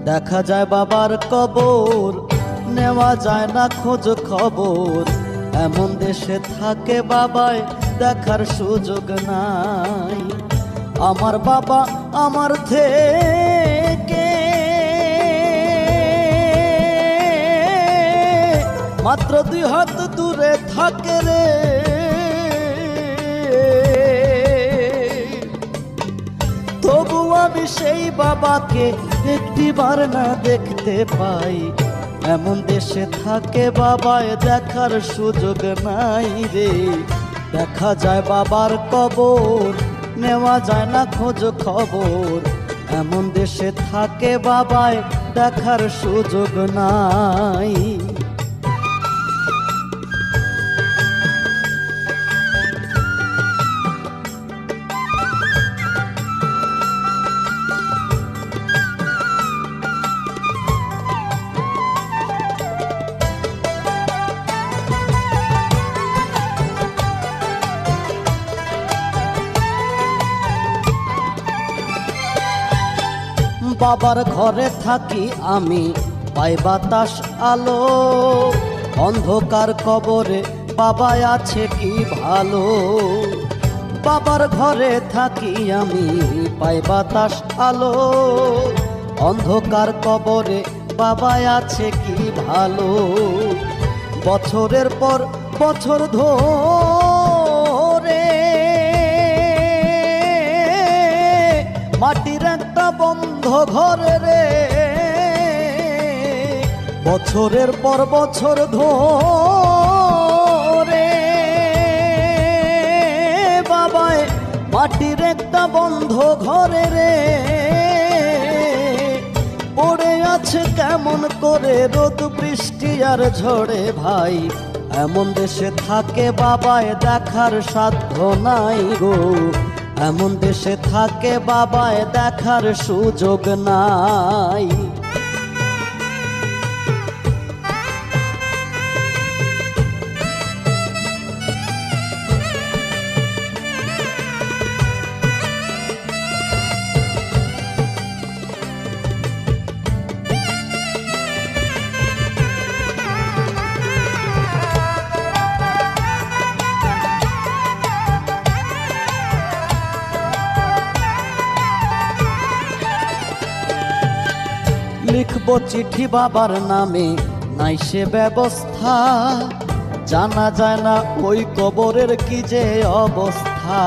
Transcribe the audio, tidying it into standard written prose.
দেখা যায় বাবার কবর, নেওয়া যায় না খোঁজ খবর। এমন দেশে থাকে বাবায় দেখার সুযোগ নাই। আমার বাবা আমার থেকে মাত্র 2 হাত দূরে থাকে রে। তবু আমি সেই বাবাকে একটিবার না দেখতে পাই। এমন দেশে থাকে বাবায় দেখার সুযোগ নাই রে। দেখা যায় বাবার কবর, নেওয়া যায় না খোঁজ খবর। এমন দেশে থাকে বাবায় দেখার সুযোগ নাই। বাবার ঘরে থাকি আমি, পাই বাতাস আলো। অন্ধকার কবরে বাবা আছে কি ভালো। বাবার ঘরে থাকি আমি, পাই বাতাস আলো। অন্ধকার কবরে বাবা আছে কি ভালো। বছরের পর বছর ধরে মাটির একটা বন্ধ ঘরে রে। বছরের পর বছর ধরে বাবায় মাটির একটা বন্ধ ঘরে রে। পড়ে আছে কেমন করে রোদ বৃষ্টি আর ঝড়ে ভাই। এমন দেশে থাকে বাবায় দেখার সাধ্য নাই গো। এমন দেশে থাকে বাবায় দেখার সুযোগ নাই। লিখবো চিঠি বাবার নামে, নাই সে ব্যবস্থা। জানা যায় না ওই কবরের কি যে অবস্থা।